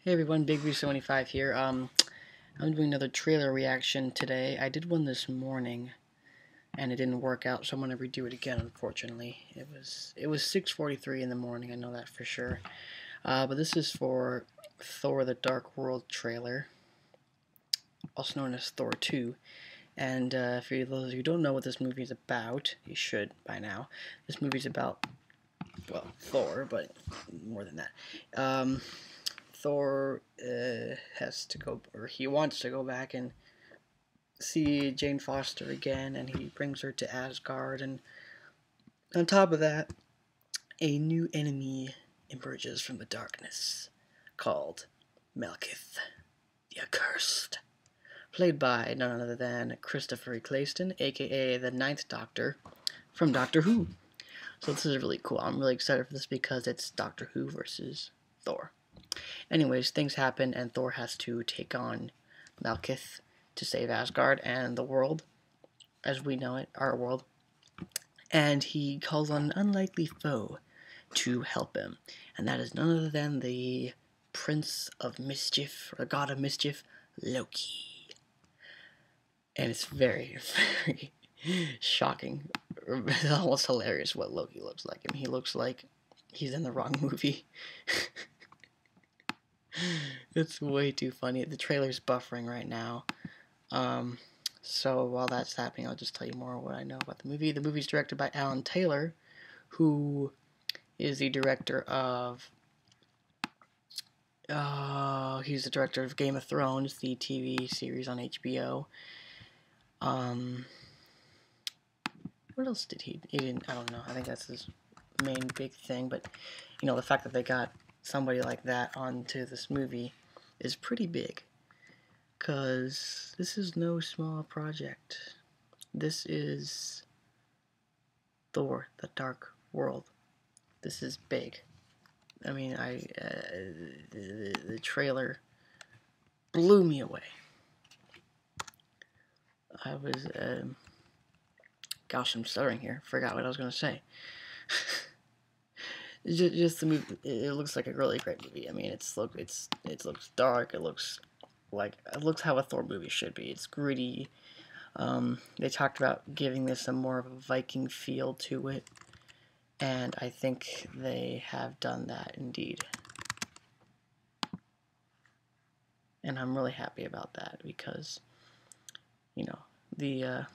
Hey everyone, Thebigv75 here. I'm doing another trailer reaction today. I did one this morning, and it didn't work out, so I'm gonna redo it again. Unfortunately, it was 6:43 in the morning. I know that for sure. But this is for Thor: The Dark World trailer, also known as Thor 2. And for those of you who don't know what this movie is about, you should by now. This movie's about, well, Thor, but more than that. Thor has to go, or he wants to go back and see Jane Foster again, and he brings her to Asgard. And on top of that, a new enemy emerges from the darkness called Malekith, the Accursed, played by none other than Christopher Eccleston, aka the Ninth Doctor from Doctor Who. So this is really cool. I'm really excited for this because it's Doctor Who versus Thor. Anyways, things happen, and Thor has to take on Malekith to save Asgard and the world, as we know it, our world. And he calls on an unlikely foe to help him, and that is none other than the Prince of Mischief, or the God of Mischief, Loki. And it's very, very shocking. It's almost hilarious what Loki looks like. I mean, he looks like he's in the wrong movie. It's way too funny. The trailer's buffering right now. So while that's happening, I'll just tell you more what I know about the movie. The movie's directed by Alan Taylor, who is the director of... he's the director of Game of Thrones, the TV series on HBO. What else did he didn't, I don't know. I think that's his main big thing. But, you know, the fact that they got somebody like that onto this movie is pretty big, because this is no small project. This is Thor: The Dark World. This is big. I mean, the trailer blew me away. I was, gosh, I'm stuttering here. Forgot what I was going to say. Just the movie, it looks like a really great movie. I mean, it looks dark. It looks how a Thor movie should be. It's gritty. They talked about giving this a more of a Viking feel to it, and I think they have done that indeed. And I'm really happy about that because, you know, the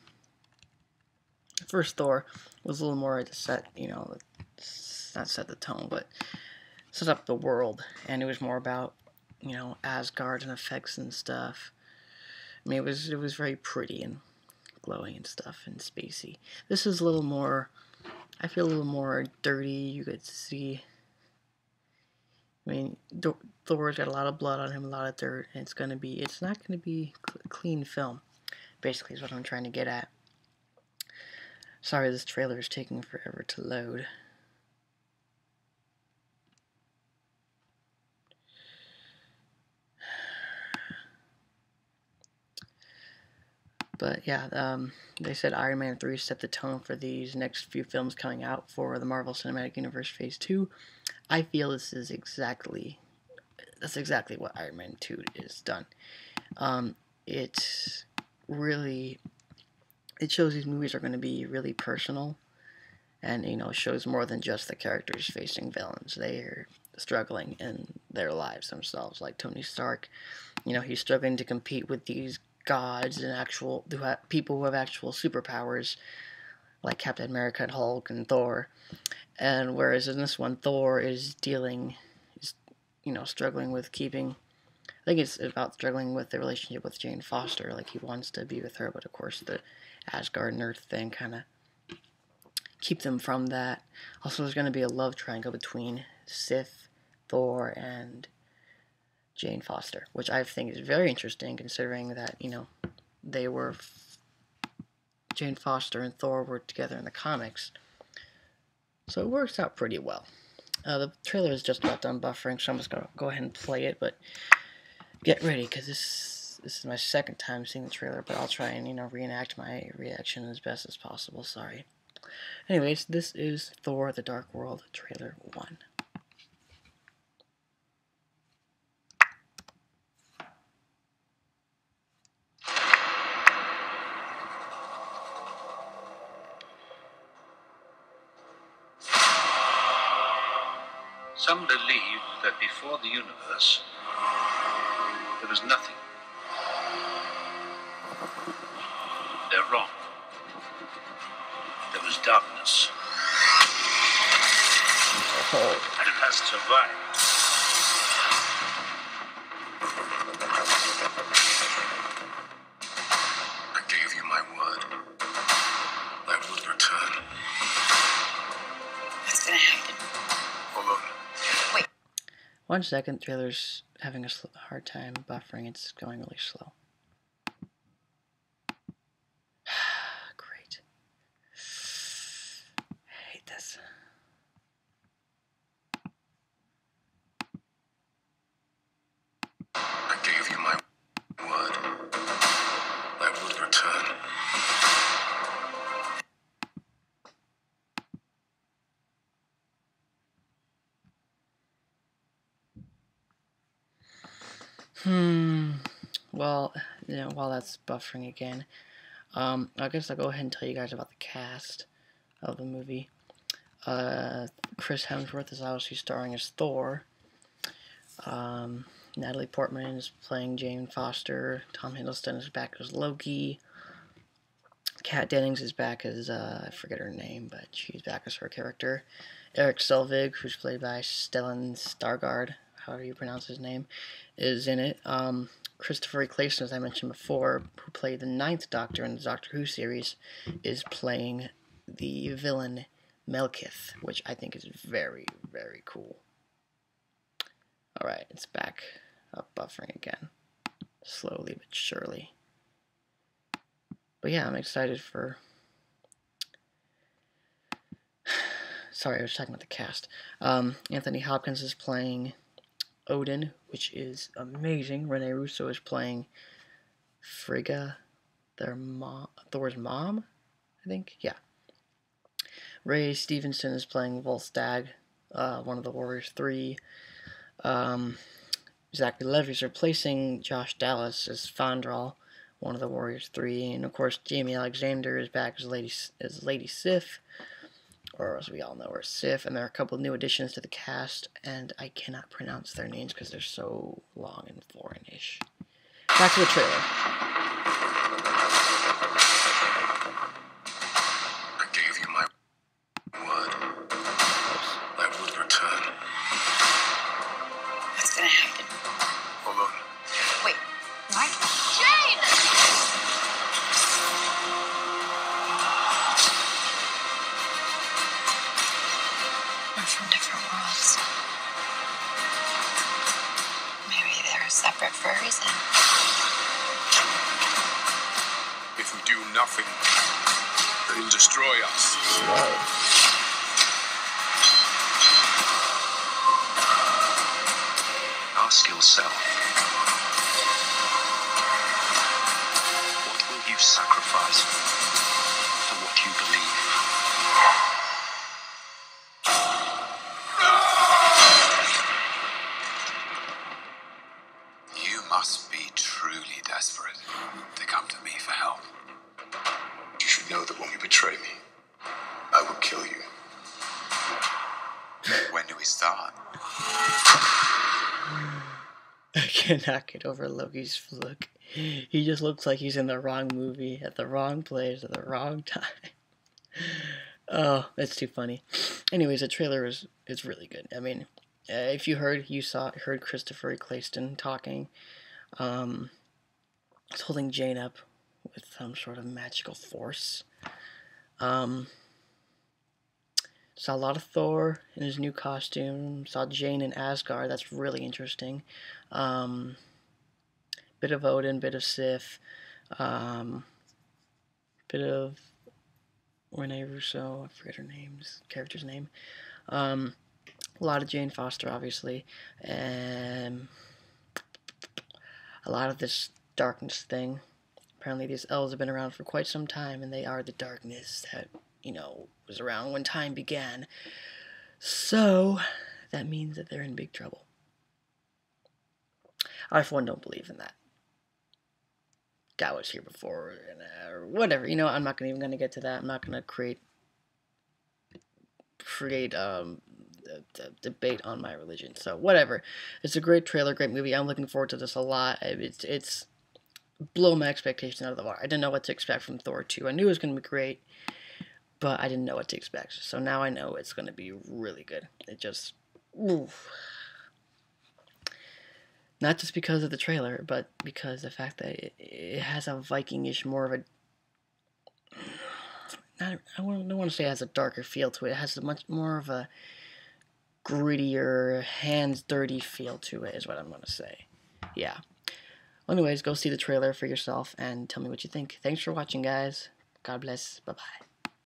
first Thor was a little more to set, you know, not set the tone, but set up the world, and it was more about, you know, Asgard and effects and stuff. I mean, it was very pretty and glowing and stuff and spacey. This is a little more, I feel a little more dirty. You could see, I mean, Thor's got a lot of blood on him, a lot of dirt, and it's not gonna be a clean film, basically is what I'm trying to get at. Sorry, this trailer is taking forever to load. But yeah, they said Iron Man 3 set the tone for these next few films coming out for the Marvel Cinematic Universe Phase 2. I feel that's exactly what Iron Man 2 is done. It shows these movies are going to be really personal, and, you know, shows more than just the characters facing villains. They're struggling in their lives themselves, like Tony Stark. You know, he's struggling to compete with these gods and people who have actual superpowers, like Captain America and Hulk and Thor. And whereas in this one, Thor is you know, struggling with keeping, I think it's about struggling with the relationship with Jane Foster. Like, he wants to be with her, but of course the Asgard and Earth thing kind of keep them from that. Also, there's going to be a love triangle between Sif, Thor, and Jane Foster, which I think is very interesting, considering that, you know, Jane Foster and Thor were together in the comics. So it works out pretty well. The trailer is just about done buffering, so I'm just going to go ahead and play it, but get ready, because this is my second time seeing the trailer, but I'll try and, you know, reenact my reaction as best as possible. Sorry. Anyways, this is Thor: The Dark World, trailer 1. Some believe that before the universe, there was nothing. They're wrong. There was darkness. And it has survived. I gave you my word. I would return. What's gonna happen? Hold on. Wait. 1 second, trailer's having a hard time buffering. It's going really slow. Great. I hate this. I gave you my word. I would return. Well, while that's buffering again, I guess I'll go ahead and tell you guys about the cast of the movie. Chris Hemsworth is obviously starring as Thor. Natalie Portman is playing Jane Foster. Tom Hiddleston is back as Loki. Kat Dennings is back as, I forget her name, but she's back as her character. Eric Selvig, who's played by Stellan Stargard, however you pronounce his name, is in it. Christopher Eccleston, as I mentioned before, who played the 9th Doctor in the Doctor Who series, is playing the villain Melkith, which I think is very, very cool. Alright, it's back up buffering again. Slowly but surely. But yeah, I'm excited for... Sorry, I was talking about the cast. Anthony Hopkins is playing Odin, which is amazing. Rene Russo is playing Frigga, Thor's mom, I think? Yeah. Ray Stevenson is playing Volstagg, one of the Warriors 3. Zachary Levi is replacing Josh Dallas as Fandral, one of the Warriors 3. And of course, Jamie Alexander is back as Lady Sif, or as we all know her, Sif. And there are a couple of new additions to the cast, and I cannot pronounce their names because they're so long and foreign-ish. Back to the trailer. I gave you my word. I would return. What's gonna happen? Hold on. Wait. What? Jane! We're from different worlds. Maybe they're separate for a reason. If we do nothing, they'll destroy us. Whoa. Ask yourself, what will you sacrifice for what you believe? You must be truly desperate to come to me for help. You should know that when you betray me, I will kill you. When do we start? I cannot get over Loki's look. He just looks like he's in the wrong movie, at the wrong place, at the wrong time. Oh, that's too funny. Anyways, the trailer is really good. I mean, if you heard Christopher Eccleston talking, he's holding Jane up with some sort of magical force. Saw a lot of Thor in his new costume. Saw Jane in Asgard. That's really interesting. Bit of Odin, bit of Sif, bit of Rene Russo. I forget her character's name. A lot of Jane Foster, obviously, and a lot of this darkness thing. Apparently, these elves have been around for quite some time, and they are the darkness that, was around when time began. So, that means that they're in big trouble. I, for one, don't believe in that. God was here before, or whatever. I'm not even going to get to that. I'm not going to create debate on my religion. So whatever. It's a great trailer, great movie. I'm looking forward to this a lot. It's blow my expectations out of the water. I didn't know what to expect from Thor 2. I knew it was going to be great, but I didn't know what to expect. So now I know it's going to be really good. It just, oof. Not just because of the trailer, but because the fact that it has a Viking-ish, more of a, I don't want to say it has a darker feel to it. It has a much more of a grittier, hands dirty feel to it, is what I'm going to say. Yeah. Well, anyways, go see the trailer for yourself and tell me what you think. Thanks for watching, guys. God bless. Bye-bye.